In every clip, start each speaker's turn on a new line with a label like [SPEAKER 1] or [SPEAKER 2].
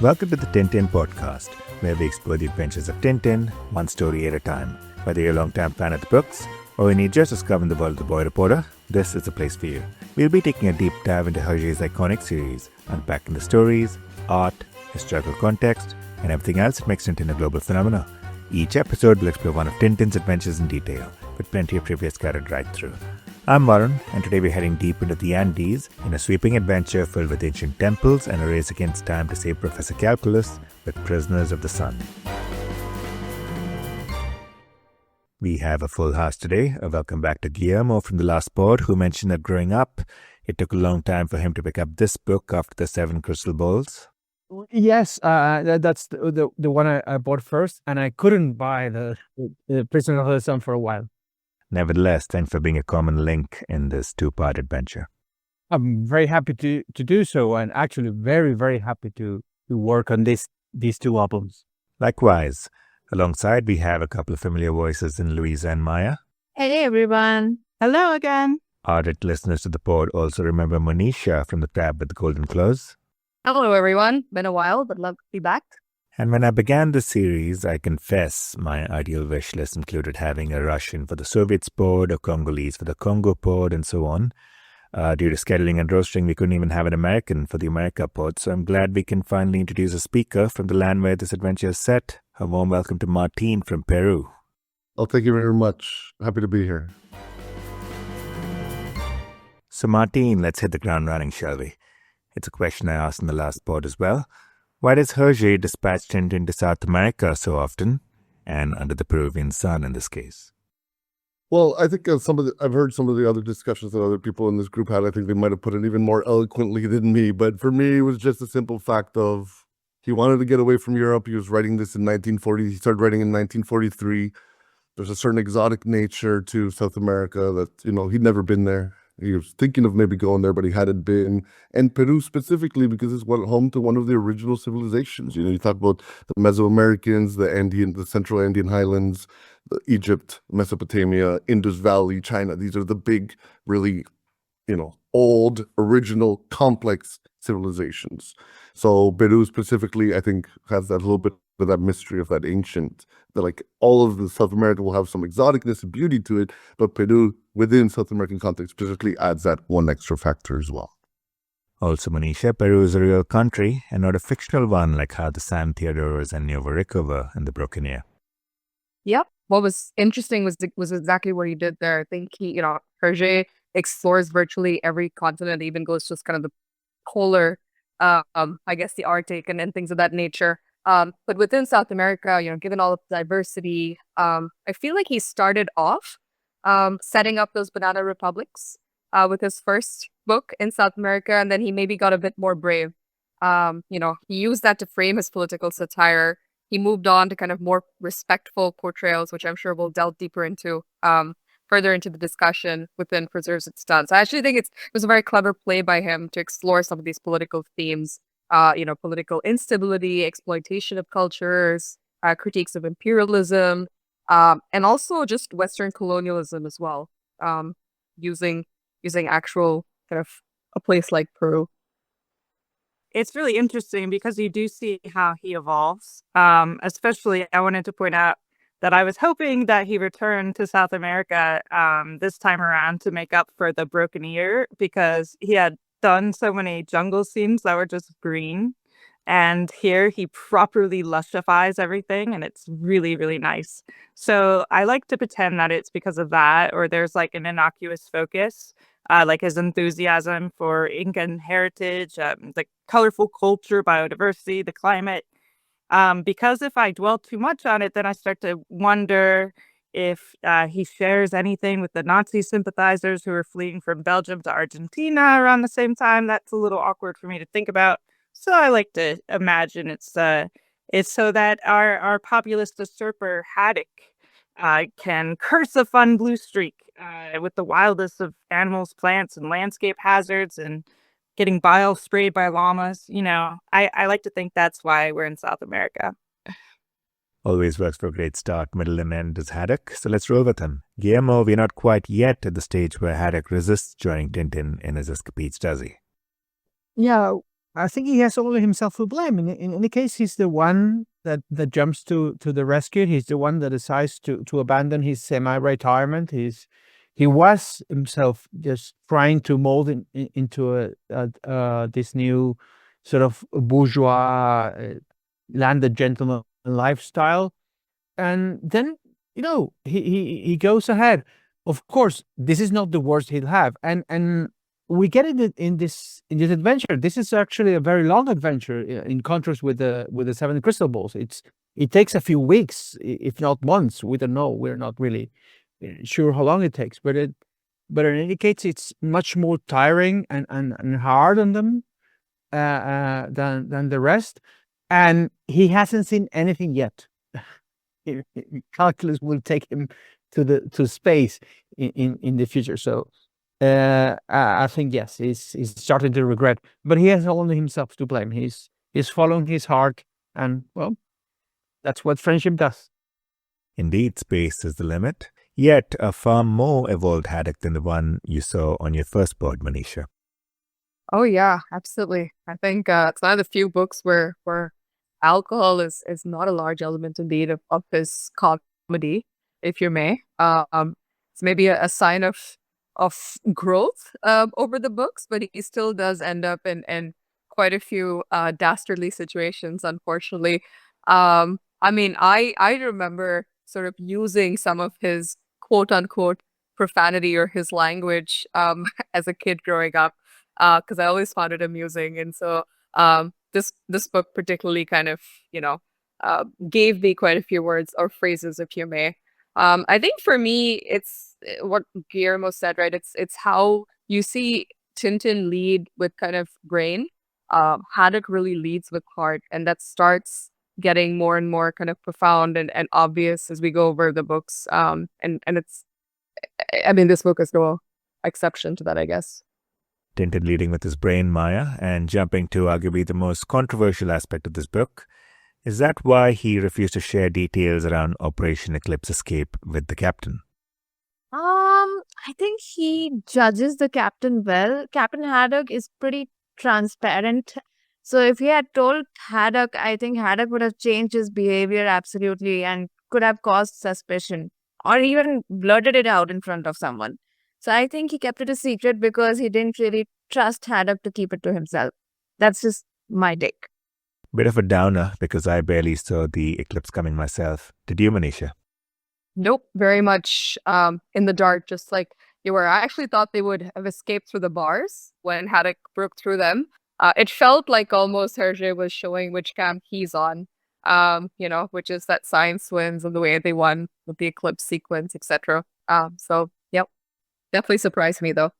[SPEAKER 1] Welcome to the Tintin podcast, where we explore the adventures of Tintin, one story at a time. Whether you're a long-time fan of the books, or you need just discovering the world of the boy reporter, this is the place for you. We'll be taking a deep dive into Hergé's iconic series, unpacking the stories, art, historical context, and everything else that makes Tintin a global phenomenon. Each episode will explore one of Tintin's adventures in detail, with plenty of trivia scattered right through. I'm Varun, and today we're heading deep into the Andes in a sweeping adventure filled with ancient temples and a race against time to save Professor Calculus with Prisoners of the Sun. We have a full house today. A welcome back to Guillermo from the last pod, who mentioned that growing up, it took a long time for him to pick up this book after the 7 Crystal Bowls.
[SPEAKER 2] Yes, that's the one I bought first, and I couldn't buy the Prisoner of the Sun for a while.
[SPEAKER 1] Nevertheless, thanks for being a common link in this 2-part adventure.
[SPEAKER 2] I'm very happy to do so, and actually very, very happy to work on these 2 albums.
[SPEAKER 1] Likewise, alongside we have a couple of familiar voices in Louisa and Maya.
[SPEAKER 3] Hey everyone. Hello again.
[SPEAKER 1] Ardent listeners to the pod also remember Monisha from the Crab with the Golden Claws.
[SPEAKER 3] Hello everyone. Been a while, but love to be back.
[SPEAKER 1] And when I began the series, I confess my ideal wish list included having a Russian for the Soviets pod, a Congolese for the Congo pod, and so on. Due to scheduling and rostering, we couldn't even have an American for the America pod, so I'm glad we can finally introduce a speaker from the land where this adventure is set. A warm welcome to Martin from Peru.
[SPEAKER 4] Oh, thank you very much. Happy to be here.
[SPEAKER 1] So Martin, let's hit the ground running, shall we? It's a question I asked in the last pod as well. Why does Hergé dispatch Tintin to South America so often, and under the Peruvian sun in this case?
[SPEAKER 4] Well, I think I've heard some of the other discussions that other people in this group had. I think they might have put it even more eloquently than me. But for me, it was just a simple fact of he wanted to get away from Europe. He was writing this in 1940. He started writing in 1943. There's a certain exotic nature to South America that, he'd never been there. He was thinking of maybe going there, but he hadn't been. And Peru specifically, because it's home to one of the original civilizations. You talk about the Mesoamericans, the Central Andean Highlands, Egypt, Mesopotamia, Indus Valley, China. These are the big, really, old, original, complex civilizations. So Peru specifically, I think, has that little bit of that mystery of that ancient, that like all of the South America will have some exoticness and beauty to it, but Peru within South American context specifically adds that one extra factor as well.
[SPEAKER 1] Also, Monisha, Peru is a real country and not a fictional one like how the San Theodoros and Nuevo Rico were in the Broken Ear.
[SPEAKER 3] Yep. What was interesting was exactly what he did there. I think Hergé explores virtually every continent, even goes just kind of the polar, I guess the Arctic and things of that nature. But within South America, given all of the diversity, I feel like he started off setting up those banana republics with his first book in South America, and then he maybe got a bit more brave. He used that to frame his political satire. He moved on to kind of more respectful portrayals, which I'm sure we'll delve deeper into further into the discussion within Preserves Its Done. So I actually think it was a very clever play by him to explore some of these political themes. Political instability, exploitation of cultures, critiques of imperialism, and also just Western colonialism as well, using actual kind of a place like Peru.
[SPEAKER 5] It's really interesting because you do see how he evolves. Especially, I wanted to point out that I was hoping that he returned to South America this time around to make up for the Broken Ear, because he had done so many jungle scenes that were just green, and here he properly lushifies everything, and it's really, really nice. So I like to pretend that it's because of that, or there's like an innocuous focus, like his enthusiasm for Incan heritage, the colorful culture, biodiversity, the climate. Because if I dwell too much on it, then I start to wonder if he shares anything with the Nazi sympathizers who are fleeing from Belgium to Argentina around the same time. That's a little awkward for me to think about. So I like to imagine it's so that our populist usurper Haddock can curse a fun blue streak with the wildest of animals, plants, and landscape hazards, and getting bile sprayed by llamas. I like to think that's why we're in South America.
[SPEAKER 1] Always works for a great start, middle, and end is Haddock, so let's roll with him. Guillermo, we're not quite yet at the stage where Haddock resists joining Tintin in his escapades, does he?
[SPEAKER 2] Yeah, I think he has only himself to blame. In any case, he's the one that jumps to the rescue. He's the one that decides to abandon his semi-retirement. He was himself just trying to mold into this new sort of bourgeois landed gentleman lifestyle, and then he goes ahead. Of course, this is not the worst he'll have, and we get it in this adventure. This is actually a very long adventure in contrast with the Seven Crystal Balls. It takes a few weeks, if not months. We don't know. We're not really sure how long it takes, but in any case, it's much more tiring and hard on them than the rest. And he hasn't seen anything yet. Calculus will take him to space in the future. So I think yes, he's starting to regret, but he has only himself to blame. He's following his heart, and well, that's what friendship does.
[SPEAKER 1] Indeed, space is the limit. Yet a far more evolved haddock than the one you saw on your first board, Manisha.
[SPEAKER 3] Oh yeah, absolutely. I think it's one of the few books where alcohol is not a large element indeed of his comedy, if you may. It's maybe a sign of growth over the books, but he still does end up in quite a few dastardly situations, unfortunately. I mean, I remember sort of using some of his quote unquote profanity or his language as a kid growing up because I always found it amusing. And so this book particularly kind of, gave me quite a few words or phrases, if you may. I think for me, it's what Guillermo said, right? It's how you see Tintin lead with kind of brain. Haddock really leads with heart, and that starts getting more and more kind of profound and obvious as we go over the books. And it's, I mean, this book is no exception to that, I guess.
[SPEAKER 1] Tintin leading with his brain, Maya, and jumping to arguably the most controversial aspect of this book. Is that why he refused to share details around Operation Eclipse escape with the captain?
[SPEAKER 6] I think he judges the captain well. Captain Haddock is pretty transparent. So if he had told Haddock, I think Haddock would have changed his behavior absolutely and could have caused suspicion or even blurted it out in front of someone. So I think he kept it a secret because he didn't really trust Haddock to keep it to himself. That's just my take.
[SPEAKER 1] Bit of a downer because I barely saw the eclipse coming myself. Did you, Manisha?
[SPEAKER 3] Nope, very much in the dark, just like you were. I actually thought they would have escaped through the bars when Haddock broke through them. It felt like almost Hergé was showing which camp he's on, which is that science wins and the way they won with the eclipse sequence, etc. So, yep, definitely surprised me though.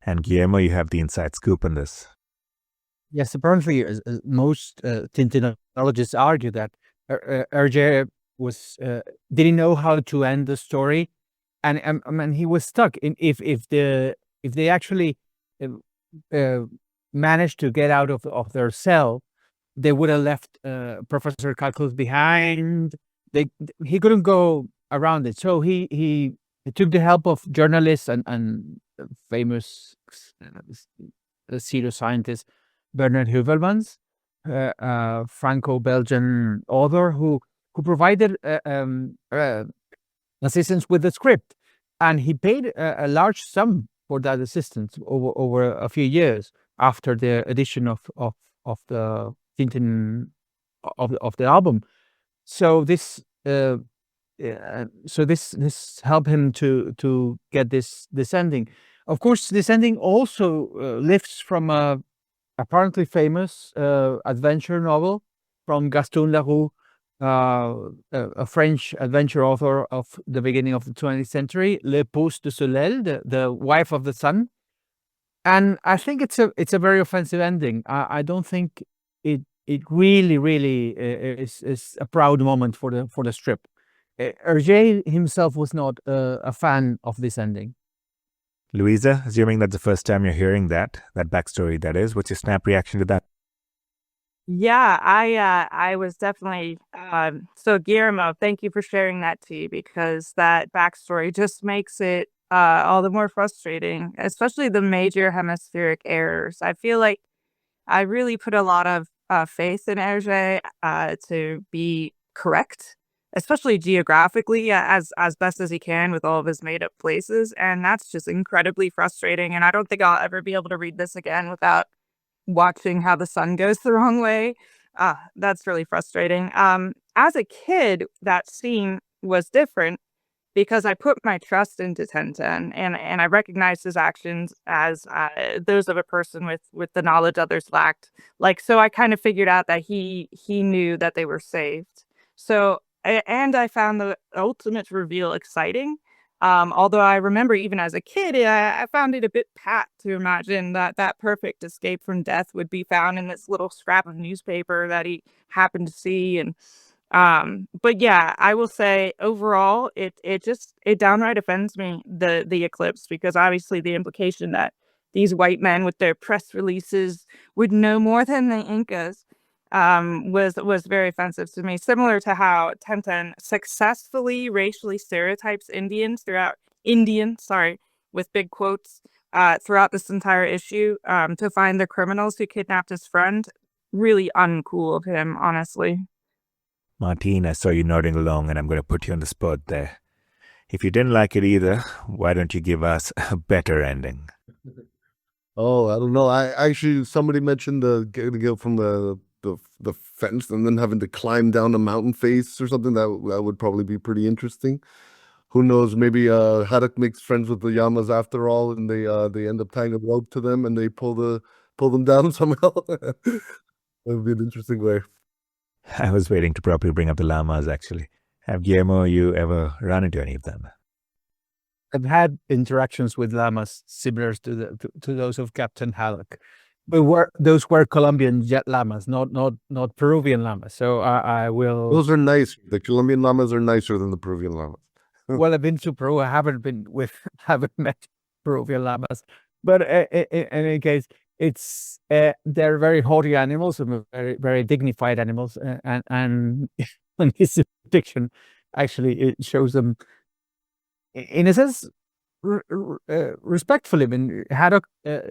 [SPEAKER 1] And Guillermo, you have the inside scoop on this.
[SPEAKER 2] Yes, apparently most Tintinologists argue that Hergé didn't know how to end the story, and he was stuck. If they actually managed to get out of their cell, they would have left Professor Calculus behind. He couldn't go around it, so he took the help of journalists and famous pseudoscientist Bernard Heuvelmans, Franco-Belgian author who provided assistance with the script, and he paid a large sum for that assistance over a few years after the edition of the Tintin of the album. So this helped him to get this ending. Of course, this ending also lifts from a apparently famous adventure novel from Gaston Leroux, a French adventure author of the beginning of the 20th century, L'épouse de Soleil, the wife of the sun. And I think it's a very offensive ending. I don't think it really is a proud moment for the strip. Hergé himself was not a fan of this ending.
[SPEAKER 1] Louisa, assuming that's the first time you're hearing that backstory, that is, what's your snap reaction to that?
[SPEAKER 5] Yeah, I was definitely so Guillermo, thank you for sharing that tea because that backstory just makes it all the more frustrating, especially the major hemispheric errors. I feel like I really put a lot of faith in Hergé to be correct, especially geographically, as best as he can with all of his made up places. And that's just incredibly frustrating. And I don't think I'll ever be able to read this again without watching how the sun goes the wrong way. That's really frustrating. As a kid, that scene was different because I put my trust into Tintin and I recognized his actions as those of a person with the knowledge others lacked. Like, so I kind of figured out that he knew that they were saved. So and I found the ultimate reveal exciting. Although I remember even as a kid, I found it a bit pat to imagine that that perfect escape from death would be found in this little scrap of newspaper that he happened to see. And but yeah, I will say overall, it downright offends me, the eclipse, because obviously the implication that these white men with their press releases would know more than the Incas was very offensive to me. Similar to how Tintin successfully racially stereotypes Indians, sorry, with big quotes, throughout this entire issue, to find the criminals who kidnapped his friend. Really uncool of him, honestly.
[SPEAKER 1] Martine, I saw you nodding along, and I'm going to put you on the spot there. If you didn't like it either, why don't you give us a better ending?
[SPEAKER 4] Oh, I don't know. I actually, somebody mentioned getting to go from the fence and then having to climb down a mountain face or something. That would probably be pretty interesting. Who knows? Maybe Haddock makes friends with the llamas after all, and they end up tying a rope to them and they pull them down somehow. That would be an interesting way.
[SPEAKER 1] I was waiting to properly bring up the llamas, actually. Have Guillermo, you ever run into any of them?
[SPEAKER 2] I've had interactions with llamas similar to those of Captain Haddock, but those were Colombian jet llamas, not Peruvian llamas. So I will.
[SPEAKER 4] Those are nice. The Colombian llamas are nicer than the Peruvian llamas.
[SPEAKER 2] Well, I've been to Peru. I haven't met Peruvian llamas, but in any case, they're very haughty animals and very very dignified animals, and in his depiction, actually, it shows them in a sense respectfully. I mean, Haddock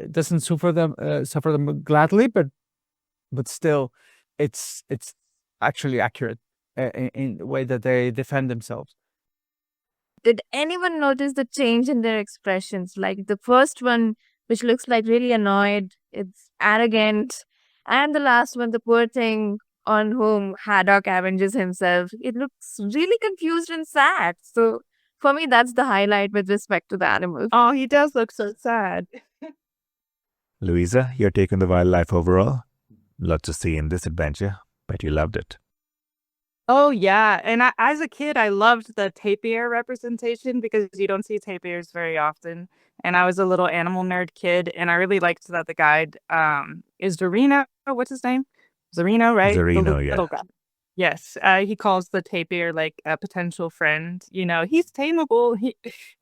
[SPEAKER 2] doesn't suffer them gladly, but still, it's actually accurate in the way that they defend themselves.
[SPEAKER 6] Did anyone notice the change in their expressions? Like the first one, which looks like really annoyed, it's arrogant, and the last one, the poor thing on whom Haddock avenges himself, it looks really confused and sad. So for me, that's the highlight with respect to the animals.
[SPEAKER 5] Oh, he does look so sad.
[SPEAKER 1] Louisa, your take on the wildlife overall? Lots to see in this adventure, but you loved it.
[SPEAKER 5] Oh, yeah. And as a kid, I loved the tapir representation because you don't see tapirs very often. And I was a little animal nerd kid, and I really liked that the guide is Dorino. What's his name? Zorino, right?
[SPEAKER 1] Zorino, yeah.
[SPEAKER 5] Little guy. Yes, he calls the tapir like a potential friend. You know, he's tameable.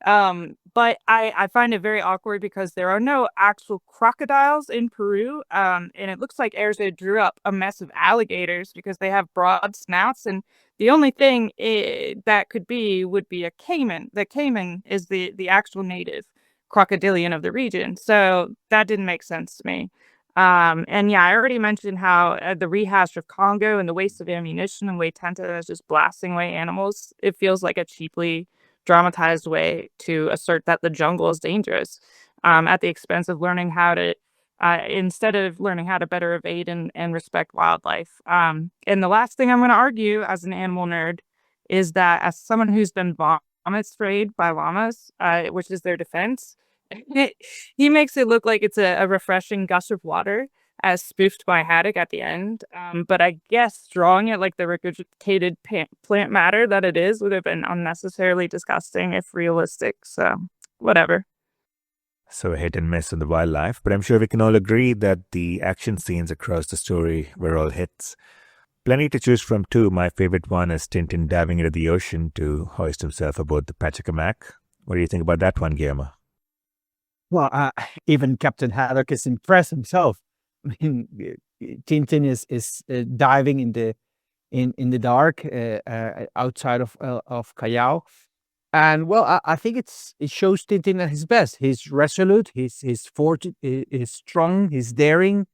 [SPEAKER 5] But I find it very awkward because there are no actual crocodiles in Peru. And it looks like Hergé drew up a mess of alligators because they have broad snouts, and the only thing that could be would be a caiman. The caiman is the actual native crocodilian of the region, so that didn't make sense to me. And yeah, I already mentioned how the rehash of Congo and the waste of ammunition and way Tintin is just blasting away animals. It feels like a cheaply dramatized way to assert that the jungle is dangerous, at the expense of learning how to, instead of learning how to better evade and respect wildlife. And the last thing I'm going to argue as an animal nerd is that as someone who's been vomit sprayed by llamas, which is their defense, he makes it look like it's a refreshing gush of water, as spoofed by Haddock at the end. But I guess drawing it like the regurgitated plant matter that it is would have been unnecessarily disgusting if realistic. So, whatever.
[SPEAKER 1] So a hit and miss on the wildlife, but I'm sure we can all agree that the action scenes across the story were all hits. Plenty to choose from too. My favorite one is Tintin diving into the ocean to hoist himself aboard the Pachacamac. What do you think about that one, Guillermo?
[SPEAKER 2] Well, even Captain Haddock is impressed himself. I mean, Tintin is diving in the dark outside of Callao, and well, I think it shows Tintin at his best. He's resolute. He's fortunate. He's strong. He's daring.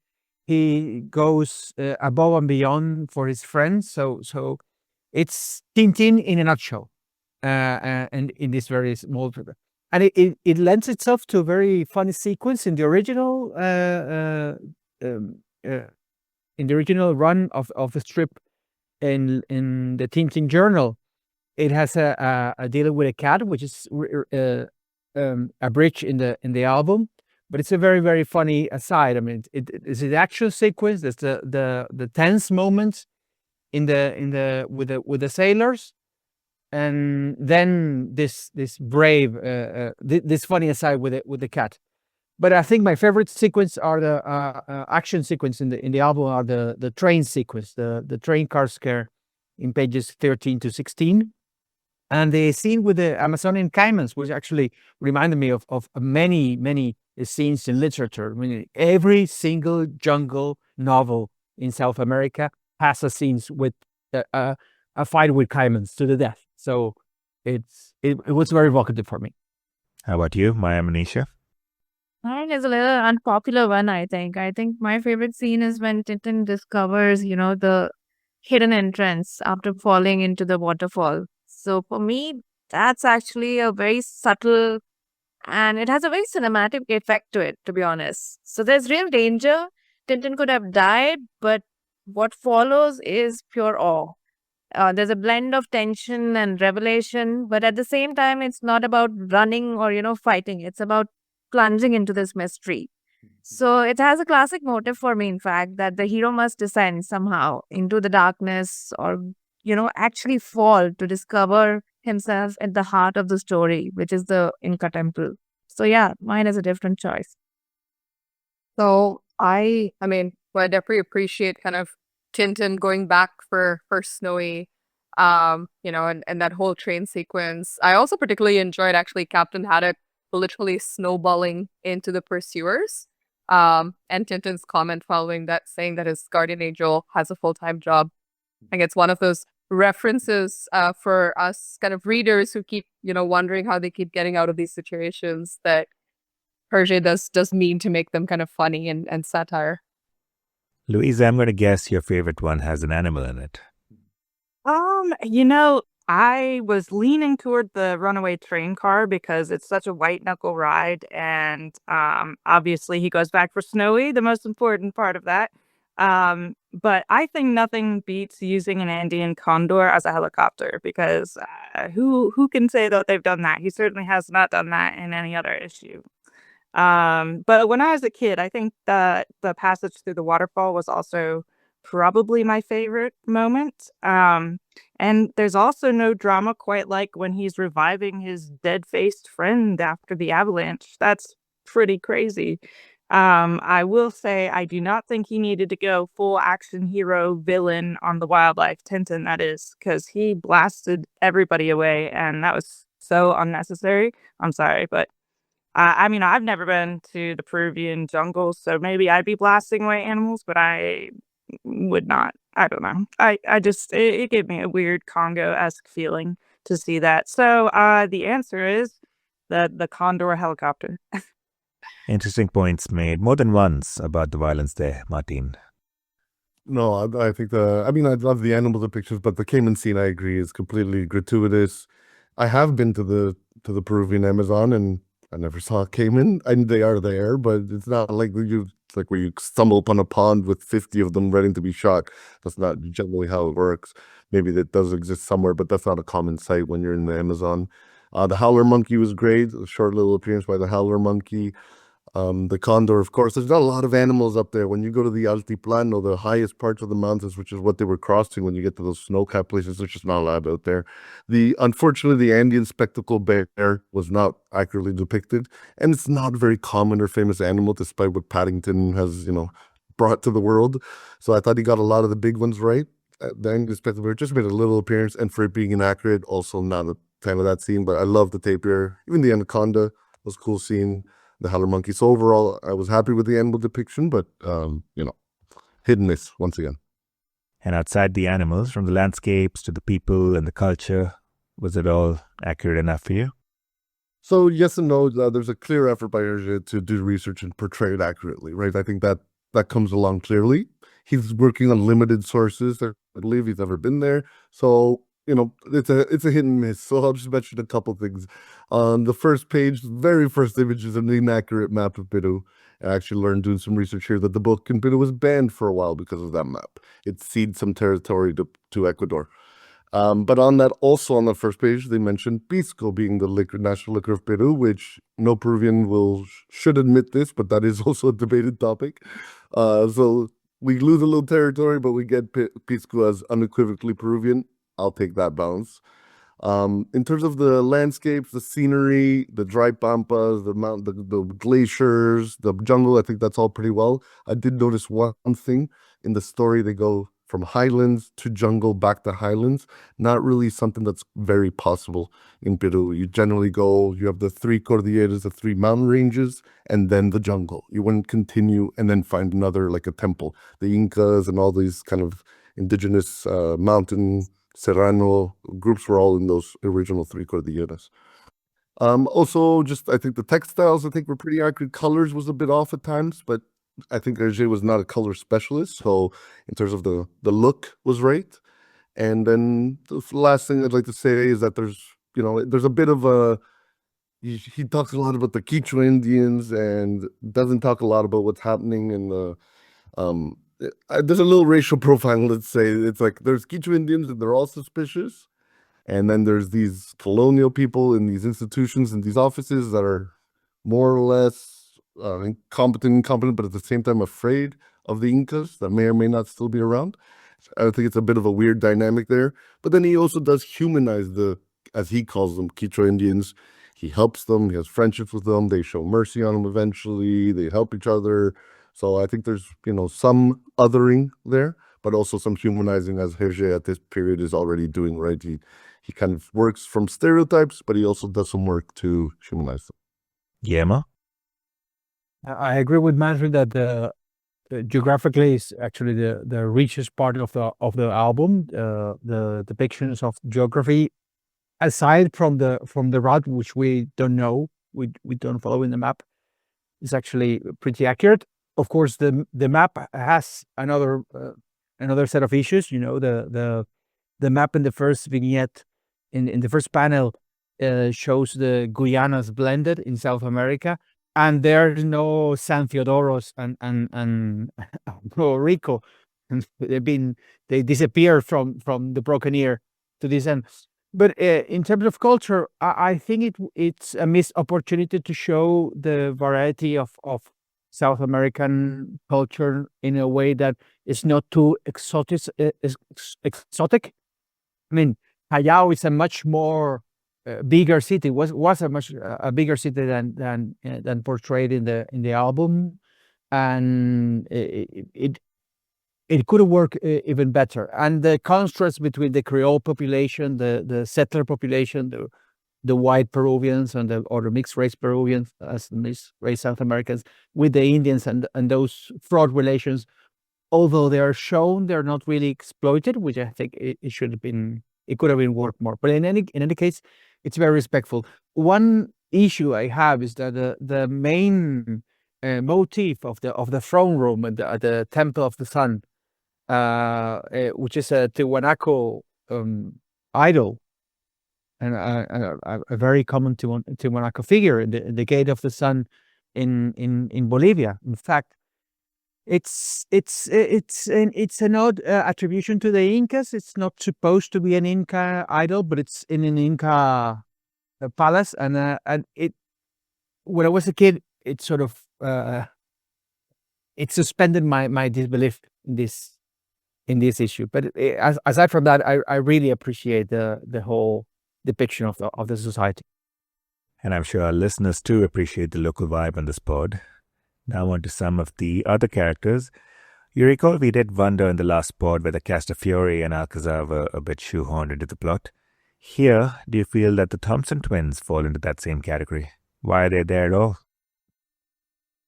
[SPEAKER 2] he goes above and beyond for his friends. So it's Tintin in a nutshell, and in this very small trip. And it lends itself to a very funny sequence in the original run of the strip in the Tintin Journal. It has a deal with a cat, which is a bridge in the album, but it's a very, very funny aside. I mean, it is an action sequence. There's the tense moments with the sailors, and then this brave this funny aside with the cat. But I think my favorite sequence are the action sequence in the album are the train sequence, the train car scare in pages 13 to 16. And the scene with the Amazonian caimans, which actually reminded me of many, many scenes in literature. I mean, every single jungle novel in South America has a scenes with a fight with caimans to the death. So it was very evocative for me.
[SPEAKER 1] How about you, Maya Manisha?
[SPEAKER 6] Mine is a little unpopular one, I think. I think my favorite scene is when Tintin discovers, the hidden entrance after falling into the waterfall. So for me, that's actually a very subtle and it has a very cinematic effect to it, to be honest. So there's real danger. Tintin could have died, but what follows is pure awe. There's a blend of tension and revelation, but at the same time, it's not about running or, fighting. It's about plunging into this mystery. So it has a classic motive for me, in fact, that the hero must descend somehow into the darkness or, actually fall to discover himself at the heart of the story, which is the Inca temple. So yeah, mine is a different choice.
[SPEAKER 3] So I mean, well, I definitely appreciate kind of Tintin going back for Snowy, and that whole train sequence. I also particularly enjoyed actually Captain Haddock literally snowballing into the pursuers. And Tintin's comment following that, saying that his guardian angel has a full-time job. I think it's one of those references for us kind of readers who keep, wondering how they keep getting out of these situations that Hergé does mean to make them kind of funny and satire.
[SPEAKER 1] Louisa, I'm going to guess your favorite one has an animal in it.
[SPEAKER 5] I was leaning toward the runaway train car because it's such a white knuckle ride, and obviously he goes back for Snowy, the most important part of that. But I think nothing beats using an Andean condor as a helicopter because who can say that they've done that? He certainly has not done that in any other issue. But when I was a kid, I think that the passage through the waterfall was also probably my favorite moment. And there's also no drama quite like when he's reviving his dead-faced friend after the avalanche. That's pretty crazy. I will say I do not think he needed to go full action hero villain on the wildlife, Tintin, that is, because he blasted everybody away, and that was so unnecessary. I'm sorry, but I've never been to the Peruvian jungles, so maybe I'd be blasting away animals, but I would not. I don't know. It gave me a weird Congo-esque feeling to see that. So the answer is the Condor helicopter.
[SPEAKER 1] Interesting points made more than once about the violence there, Martin.
[SPEAKER 4] No, I think I love the animal depictions, but the caiman scene, I agree, is completely gratuitous. I have been to the Peruvian Amazon, and I never saw a caiman. And they are there, but it's not like where you stumble upon a pond with 50 of them ready to be shot. That's not generally how it works. Maybe that does exist somewhere, but that's not a common sight when you're in the Amazon. The howler monkey was great. A short little appearance by the howler monkey. The condor, of course. There's not a lot of animals up there. When you go to the Altiplano, the highest parts of the mountains, which is what they were crossing when you get to those snow-capped places, there's just not a lot out there. Unfortunately, the Andean spectacle bear was not accurately depicted, and it's not a very common or famous animal, despite what Paddington has, brought to the world. So I thought he got a lot of the big ones right. The Andean spectacle bear just made a little appearance, and for it being inaccurate, also not a fan of that scene. But I love the tapir, even the anaconda was a cool scene. The howler monkey. So overall, I was happy with the animal depiction, but hit and miss once again.
[SPEAKER 1] And outside the animals, from the landscapes to the people and the culture, was it all accurate enough for you?
[SPEAKER 4] So yes and no. There's a clear effort by Hergé to do research and portray it accurately, right? I think that that comes along clearly. He's working on limited sources. I believe he's never been there. So, it's a hit and miss. So I'll just mention a couple things. On the first page, the very first image is an inaccurate map of Peru. I actually learned doing some research here that the book in Peru was banned for a while because of that map. It ceded some territory to Ecuador. But on the first page, they mentioned Pisco being the national liquor of Peru, which no Peruvian should admit this, but that is also a debated topic. So we lose a little territory, but we get Pisco as unequivocally Peruvian. I'll take that bounce. In terms of the landscapes, the scenery, the dry pampas, the glaciers, the jungle, I think that's all pretty well. I did notice one thing in the story. They go from highlands to jungle back to highlands. Not really something that's very possible in Peru. You generally you have the 3 cordilleras, the 3 mountain ranges, and then the jungle. You wouldn't continue and then find another, like a temple. The Incas and all these kind of indigenous mountain Serrano groups were all in those original 3 cordilleras. Also, I think the textiles, were pretty accurate. Colors was a bit off at times, but I think Hergé was not a color specialist, so in terms of the look was right. And then the last thing I'd like to say is that there's a bit of he talks a lot about the Quichua Indians and doesn't talk a lot about what's happening in the there's a little racial profiling, let's say. It's like there's Quichua Indians and they're all suspicious, and then there's these colonial people in these institutions and these offices that are more or less incompetent, but at the same time afraid of the Incas that may or may not still be around. I think it's a bit of a weird dynamic there. But then he also does humanize as he calls them, Quichua Indians. He helps them. He has friendships with them. They show mercy on him eventually. They help each other. So I think there's, some othering there, but also some humanizing, as Hergé at this period is already doing, right? He kind of works from stereotypes, but he also does some work to humanize them.
[SPEAKER 1] Guillermo?
[SPEAKER 2] I agree with Matthew that the geographically is actually the richest part of the album. The depictions of geography, aside from the route, which we don't know, we don't follow in the map, is actually pretty accurate. Of course, the map has another set of issues. The map in the first vignette, in the first panel, shows the Guyanas blended in South America. And there's no San Theodoros and Puerto Rico. And they disappeared from the broken ear to this end. But in terms of culture, I think it's a missed opportunity to show the variety of South American culture in a way that is not too exotic. I mean, Callao is a much more bigger city. Was a much bigger city than portrayed in the album, and it could have worked even better. And the contrast between the Creole population, the settler population, the white Peruvians and the mixed race Peruvians, as mixed race South Americans, with the Indians and those fraught relations, although they are shown, they're not really exploited, which I think it should have been. It could have been worked more. But in any case, it's very respectful. One issue I have is that the main motif of the throne room at the Temple of the Sun, which is a Tiwanaku idol, and a very common Tiwanaku figure in the Gate of the Sun in Bolivia. In fact, it's an odd attribution to the Incas. It's not supposed to be an Inca idol, but it's in an Inca palace, and it. When I was a kid, it sort of it suspended my disbelief in this issue. But aside from that, I really appreciate the whole depiction of the society.
[SPEAKER 1] And I'm sure our listeners too appreciate the local vibe on this pod. Now on to some of the other characters. You recall we did wonder in the last pod whether Castafiore and Alcazar were a bit shoehorned into the plot. Here, do you feel that the Thompson twins fall into that same category? Why are they there at all?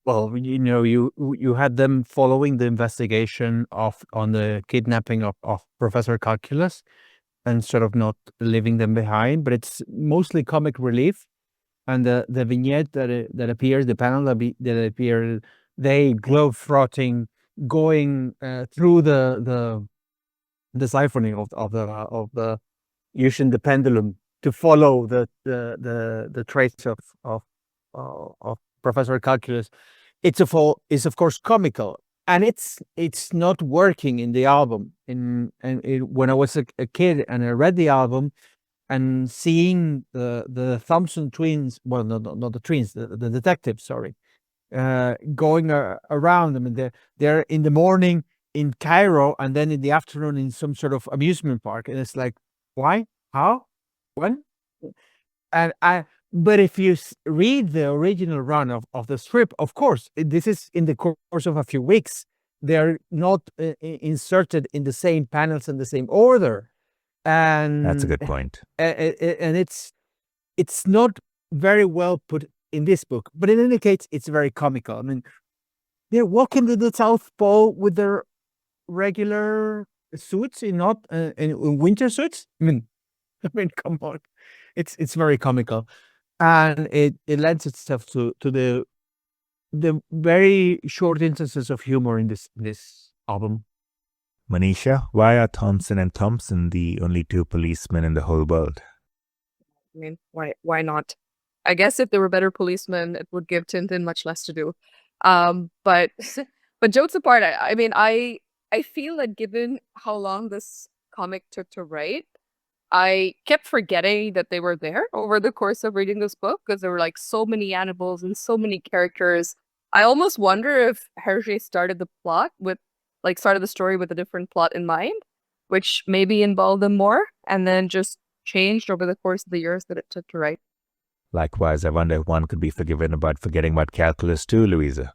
[SPEAKER 2] Well, you had them following the investigation on the kidnapping of Professor Calculus, and sort of not leaving them behind. But it's mostly comic relief. And the vignette that appears, the panel that appears, they globe-trotting going through the siphoning of the using the pendulum to follow the traits of Professor Calculus. It's of course comical, and it's not working in the album. When I was a kid and I read the album and seeing the Thompson twins, well, not the twins, the detectives, sorry, going around. I mean, they're in the morning in Cairo and then in the afternoon in some sort of amusement park, and it's like, why, how, when? But if you read the original run of the strip, of course, this is in the course of a few weeks. They're not inserted in the same panels in the same order, and
[SPEAKER 1] That's a good point.
[SPEAKER 2] and it's not very well put in this book. But in any case, it's very comical. I mean, they're walking to the South Pole with their regular suits, not in winter suits. I mean, come on, it's very comical, and it lends itself to the very short instances of humor in this album.
[SPEAKER 1] Manisha, why are Thompson and Thompson the only two policemen in the whole world?
[SPEAKER 3] I mean, why not? I guess if there were better policemen, it would give Tintin much less to do. But but jokes apart, I mean, I feel that given how long this comic took to write, I kept forgetting that they were there over the course of reading this book because there were like so many animals and so many characters. I almost wonder if Hergé started the story with a different plot in mind, which maybe involved them more, and then just changed over the course of the years that it took to write.
[SPEAKER 1] Likewise, I wonder if one could be forgiven about forgetting about calculus too, Louisa.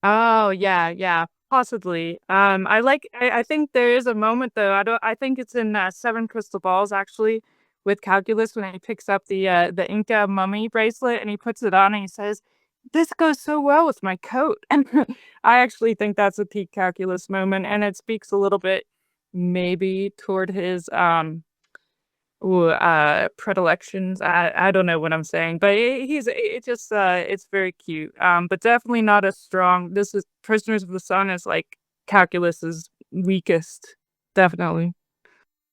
[SPEAKER 5] Oh, yeah, possibly. I think there is a moment though. I think it's in Seven Crystal Balls actually, with Calculus when he picks up the Inca mummy bracelet and he puts it on and he says, "This goes so well with my coat." And I actually think that's a peak Calculus moment, and it speaks a little bit maybe toward his predilections. I don't know what I'm saying, but it's very cute. But definitely not as strong. This is Prisoners of the Sun is like Calculus's weakest, definitely.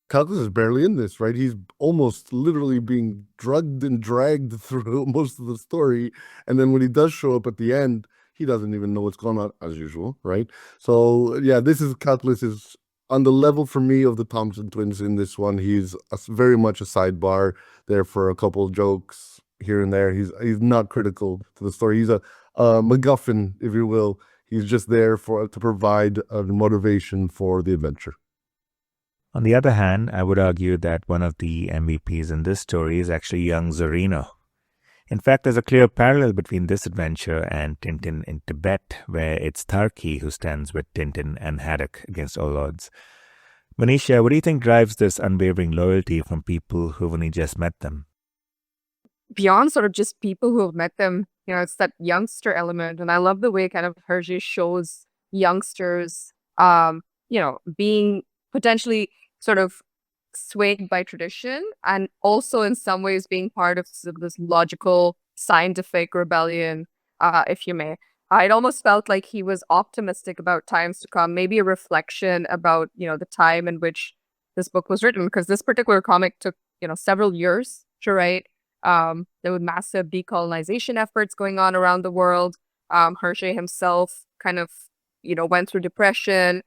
[SPEAKER 4] Calculus is barely in this, right? He's almost literally being drugged and dragged through most of the story. And then when he does show up at the end, he doesn't even know what's going on as usual, right? So yeah, Calculus is on the level for me of the Thompson twins in this one. He's very much a sidebar there for a couple jokes here and there. He's not critical to the story. He's a MacGuffin, if you will. He's just there to provide a motivation for the adventure.
[SPEAKER 1] On the other hand, I would argue that one of the MVPs in this story is actually young Zorino. In fact, there's a clear parallel between this adventure and Tintin in Tibet, where it's Tarki who stands with Tintin and Haddock against all odds. Manisha, what do you think drives this unwavering loyalty from people who've only just met them?
[SPEAKER 3] Beyond sort of just people who have met them, it's that youngster element. And I love the way kind of Hergé shows youngsters, being potentially sort of swayed by tradition and also in some ways being part of this logical scientific rebellion, if you may. It almost felt like he was optimistic about times to come, maybe a reflection about, the time in which this book was written, because this particular comic took, several years to write. There were massive decolonization efforts going on around the world. Hergé himself kind of, went through depression,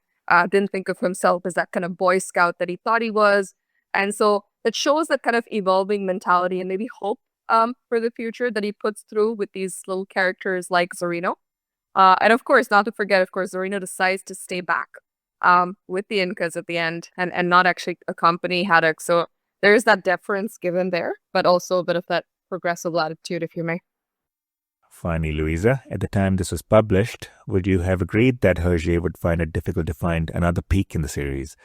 [SPEAKER 3] didn't think of himself as that kind of Boy Scout that he thought he was. And so it shows that kind of evolving mentality and maybe hope for the future that he puts through with these little characters like Zorino. And of course, not to forget, Zorino decides to stay back with the Incas at the end and not actually accompany Haddock. So there's that deference given there, but also a bit of that progressive latitude, if you may.
[SPEAKER 1] Finally, Louisa, at the time this was published, would you have agreed that Hergé would find it difficult to find another peak in the series?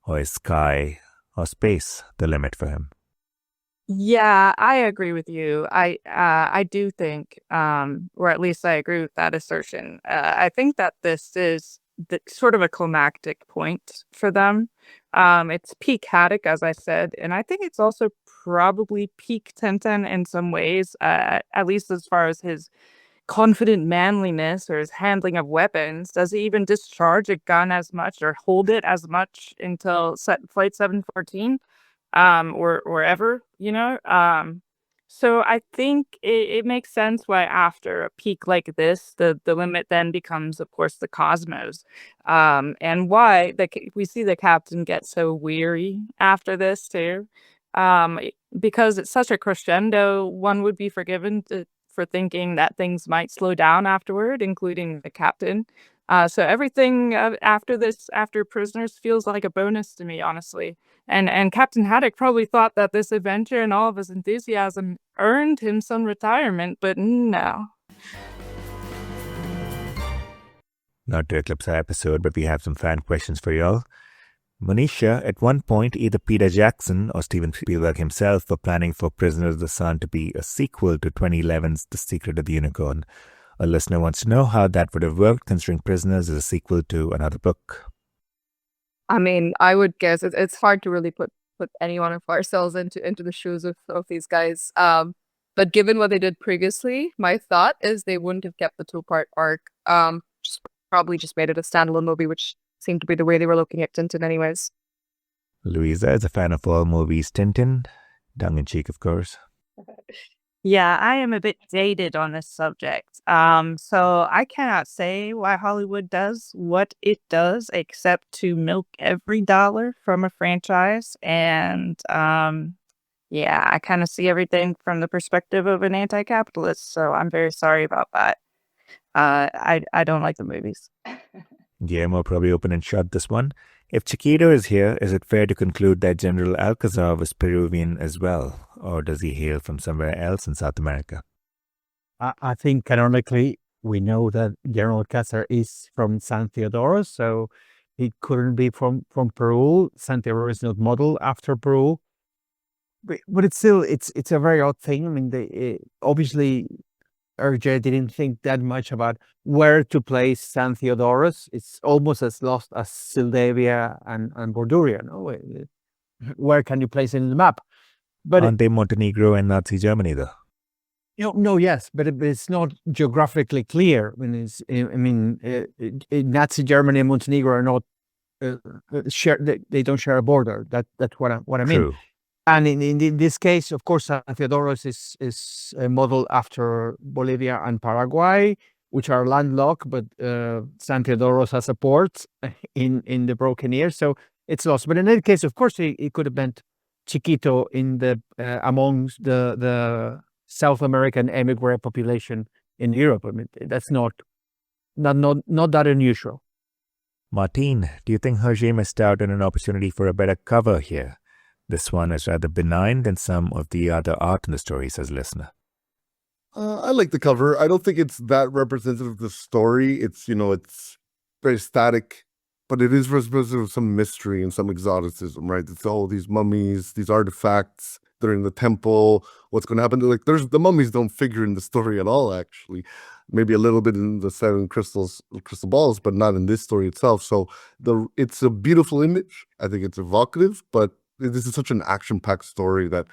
[SPEAKER 1] Or is sky or space the limit for him?
[SPEAKER 5] Yeah, I agree with you. I do think, or at least I agree with that assertion. I think that this is sort of a climactic point for them. It's peak Haddock, as I said, and I think it's also probably peak Tintin in some ways, at least as far as his confident manliness or his handling of weapons? Does he even discharge a gun as much or hold it as much until flight 714 or ever, you know? So I think it makes sense why after a peak like this, the limit then becomes, of course, the cosmos, and why we see the captain get so weary after this too, because it's such a crescendo. One would be forgiven for thinking that things might slow down afterward, including the captain. So everything after this, after Prisoners, feels like a bonus to me, honestly. And Captain Haddock probably thought that this adventure and all of his enthusiasm earned him some retirement, but no.
[SPEAKER 1] Not to eclipse our episode, but we have some fan questions for y'all. Monisha, at one point, either Peter Jackson or Steven Spielberg himself were planning for Prisoners of the Sun to be a sequel to 2011's The Secret of the Unicorn. A listener wants to know how that would have worked, considering Prisoners is a sequel to another book.
[SPEAKER 3] I mean, I would guess it's hard to really put any one of ourselves into the shoes of these guys. But given what they did previously, my thought is they wouldn't have kept the 2-part arc. Probably just made it a standalone movie, which seemed to be the way they were looking at Tintin anyways.
[SPEAKER 1] Louisa is a fan of all movies Tintin, tongue-in-cheek, of course.
[SPEAKER 5] Yeah, I am a bit dated on this subject. So I cannot say why Hollywood does what it does, except to milk every dollar from a franchise. And yeah, I kind of see everything from the perspective of an anti-capitalist. So I'm very sorry about that. I don't like the movies.
[SPEAKER 1] Guillermo probably open and shut this one. If Chiquito is here, is it fair to conclude that General Alcazar was Peruvian as well? Or does he hail from somewhere else in South America?
[SPEAKER 2] I think canonically, we know that General Alcazar is from San Theodoro, so it couldn't be from Peru. San Theodoro is not modeled after Peru. But it's still, it's a very odd thing. I mean, obviously, Hergé didn't think that much about where to place San Theodorus. It's almost as lost as Sildavia and Borduria. No? Where can you place it in the map? But
[SPEAKER 1] Aren't they Montenegro and Nazi Germany, though?
[SPEAKER 2] No, yes, but it's not geographically clear. Nazi Germany and Montenegro are not share. They don't share a border. That's what I mean.
[SPEAKER 1] True.
[SPEAKER 2] And in this case, of course, San Theodoros is modeled after Bolivia and Paraguay, which are landlocked, but San Theodoros has a port in the Broken Ear, so it's lost. But in any case, of course, it could have meant Chiquito in the amongst the South American emigre population in Europe. I mean, that's not that unusual.
[SPEAKER 1] Martin, do you think Hergé missed out on an opportunity for a better cover here? This one is rather benign than some of the other art in the story, says listener.
[SPEAKER 4] I like the cover. I don't think it's that representative of the story. It's very static, but it is representative of some mystery and some exoticism, right? It's all these mummies, these artifacts. They're in the temple. What's going to happen? The mummies don't figure in the story at all, actually. Maybe a little bit in the 7 crystal balls, but not in this story itself. So it's a beautiful image. I think it's evocative, but this is such an action-packed story that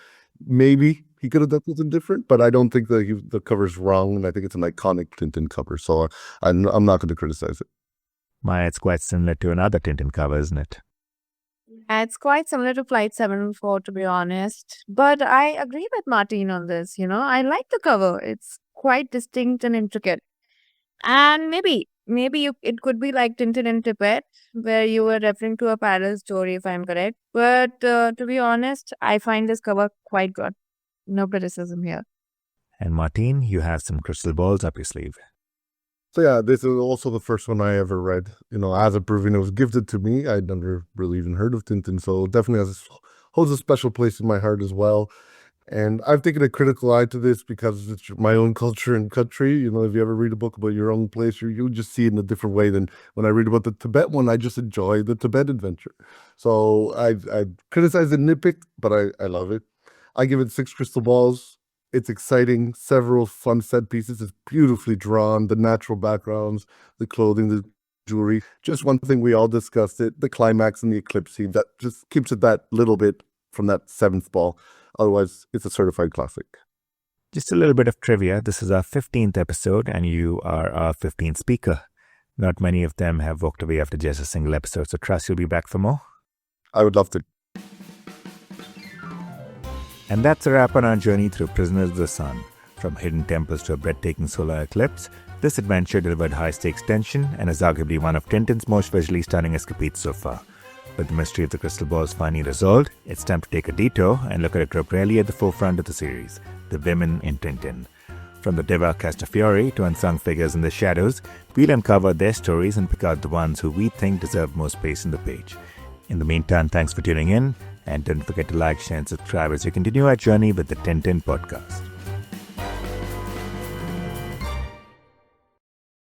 [SPEAKER 4] maybe he could have done something different, but I don't think that the cover's wrong, and I think it's an iconic Tintin cover, so I'm not going to criticize it.
[SPEAKER 1] Maya, it's quite similar to another Tintin cover, isn't it?
[SPEAKER 6] It's quite similar to Flight 704, to be honest. But I agree with Martin on this. I like the cover. It's quite distinct and intricate. And maybe it could be like Tintin in Tibet, where you were referring to a parallel story, if I'm correct. But to be honest, I find this cover quite good. No criticism here.
[SPEAKER 1] And Martin, you have some crystal balls up your sleeve.
[SPEAKER 4] So yeah, this is also the first one I ever read. As a Peruvian, it was gifted to me. I'd never really even heard of Tintin, so definitely holds a special place in my heart as well. And I've taken a critical eye to this because it's my own culture and country. If you ever read a book about your own place, you just see it in a different way than when I read about the Tibet one. I just enjoy the Tibet adventure. So I criticize and nitpick, but I love it. I give it 6 crystal balls. It's exciting, several fun set pieces. It's beautifully drawn, the natural backgrounds, the clothing, the jewelry. Just one thing we all discussed it, the climax and the eclipse scene, that just keeps it that little bit from that 7th ball. Otherwise, it's a certified classic.
[SPEAKER 1] Just a little bit of trivia. This is our 15th episode, and you are our 15th speaker. Not many of them have walked away after just a single episode, so trust you'll be back for more.
[SPEAKER 4] I would love to.
[SPEAKER 1] And that's a wrap on our journey through Prisoners of the Sun. From hidden temples to a breathtaking solar eclipse, this adventure delivered high-stakes tension and is arguably one of Tintin's most visually stunning escapades so far. With the mystery of the crystal balls finally resolved, it's time to take a detour and look at a group rarely at the forefront of the series, the women in Tintin. From the Diva Castafiore to unsung figures in the shadows, we'll uncover their stories and pick out the ones who we think deserve more space in the page. In the meantime, thanks for tuning in, and don't forget to like, share, and subscribe as we continue our journey with the Tintin podcast.